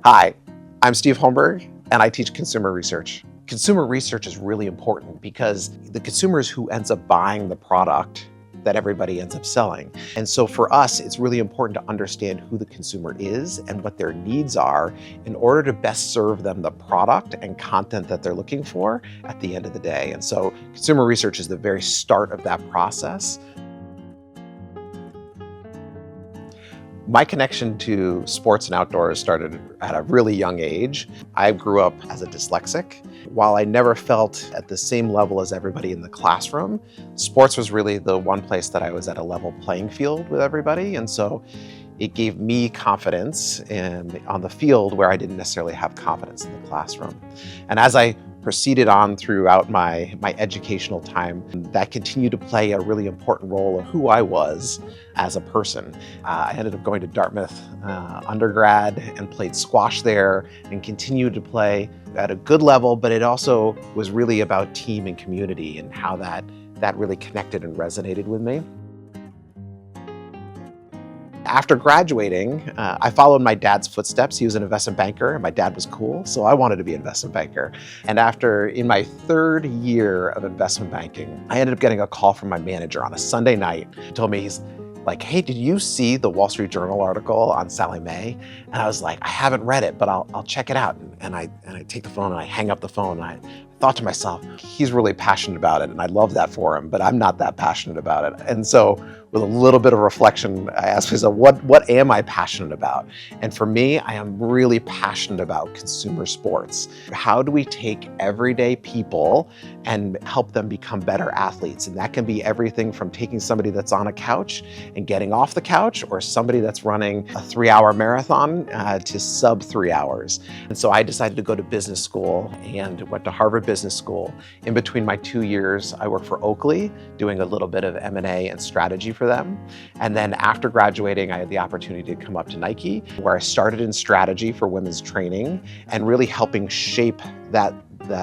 Hi, I'm Steve Holmberg, and I teach consumer research. Consumer research is really important because the consumer is who ends up buying the product that everybody ends up selling. And so for us, it's really important to understand who the consumer is and what their needs are in order to best serve them the product and content that they're looking for at the end of the day. And so consumer research is the very start of that process. My connection to sports and outdoors started at a really young age. I grew up as a dyslexic. While I never felt at the same level as everybody in the classroom, sports was really the one place that I was at a level playing field with everybody. And so it gave me confidence on the field where I didn't necessarily have confidence in the classroom. And as I proceeded on throughout my educational time, that continued to play a really important role of who I was as a person. I ended up going to Dartmouth undergrad and played squash there and continued to play at a good level, but it also was really about team and community and how that really connected and resonated with me. After graduating, I followed my dad's footsteps. He was an investment banker, and my dad was cool, so I wanted to be an investment banker. And in my third year of investment banking, I ended up getting a call from my manager on a Sunday night. He told me, he's like, "Hey, did you see the Wall Street Journal article on Sallie Mae?" And I was like, "I haven't read it, but I'll check it out." And I take the phone and I hang up the phone, and I thought to myself, he's really passionate about it, and I love that for him, but I'm not that passionate about it. And so with a little bit of reflection, I asked myself, what am I passionate about? And for me, I am really passionate about consumer sports. How do we take everyday people and help them become better athletes? And that can be everything from taking somebody that's on a couch and getting off the couch, or somebody that's running a 3-hour marathon to sub 3 hours. And so I decided to go to business school and went to Harvard Business School. In between my 2 years, I worked for Oakley, doing a little bit of M&A and strategy for them. And then after graduating, I had the opportunity to come up to Nike, where I started in strategy for women's training and really helping shape that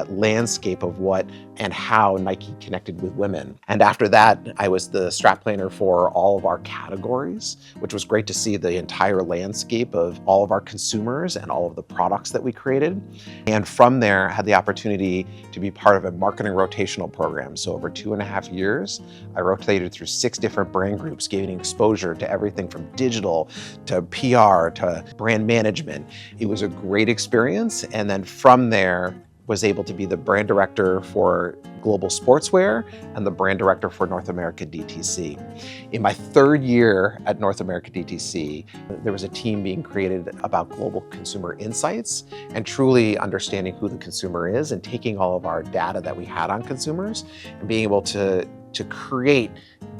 landscape of what and how Nike connected with women. And after that, I was the strat planner for all of our categories, which was great to see the entire landscape of all of our consumers and all of the products that we created. And from there, I had the opportunity to be part of a marketing rotational program. So over 2.5 years, I rotated through 6 different brand groups, gaining exposure to everything from digital to PR to brand management. It was a great experience. And then from there, was able to be the brand director for global sportswear and the brand director for North America DTC. In my third year at North America DTC, there was a team being created about global consumer insights and truly understanding who the consumer is and taking all of our data that we had on consumers and being able to create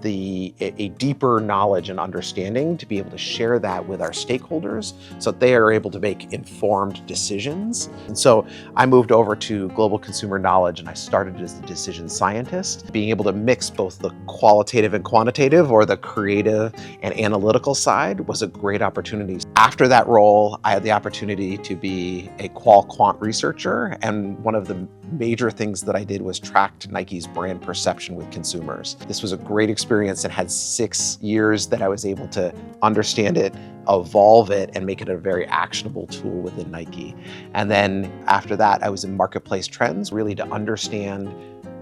a deeper knowledge and understanding to be able to share that with our stakeholders so that they are able to make informed decisions. And so I moved over to global consumer knowledge, and I started as a decision scientist, being able to mix both the qualitative and quantitative, or the creative and analytical side, was a great opportunity. After that role, I had the opportunity to be a qual-quant researcher, and one of the major things that I did was track Nike's brand perception with consumers. This was a great experience and had 6 years that I was able to understand it, evolve it, and make it a very actionable tool within Nike. And then after that, I was in marketplace trends, really to understand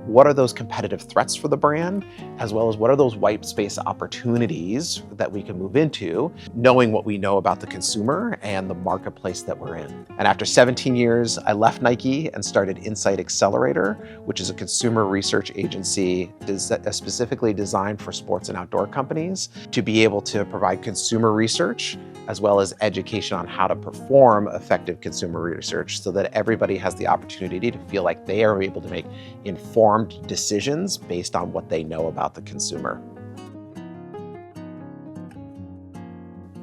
what are those competitive threats for the brand, as well as what are those white space opportunities that we can move into, knowing what we know about the consumer and the marketplace that we're in. And after 17 years, I left Nike and started Insight Accelerator, which is a consumer research agency specifically designed for sports and outdoor companies to be able to provide consumer research as well as education on how to perform effective consumer research so that everybody has the opportunity to feel like they are able to make informed decisions based on what they know about the consumer.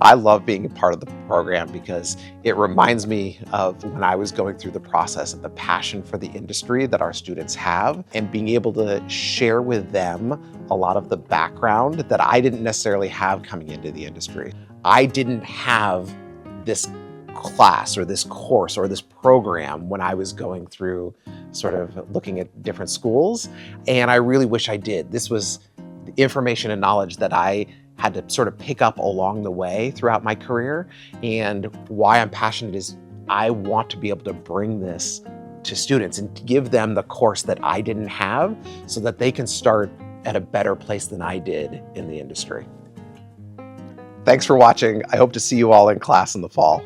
I love being a part of the program because it reminds me of when I was going through the process and the passion for the industry that our students have, and being able to share with them a lot of the background that I didn't necessarily have coming into the industry. I didn't have this class or this course or this program when I was going through sort of looking at different schools, and I really wish I did. This was information and knowledge that I had to sort of pick up along the way throughout my career. And why I'm passionate is I want to be able to bring this to students and give them the course that I didn't have so that they can start at a better place than I did in the industry. Thanks for watching. I hope to see you all in class in the fall.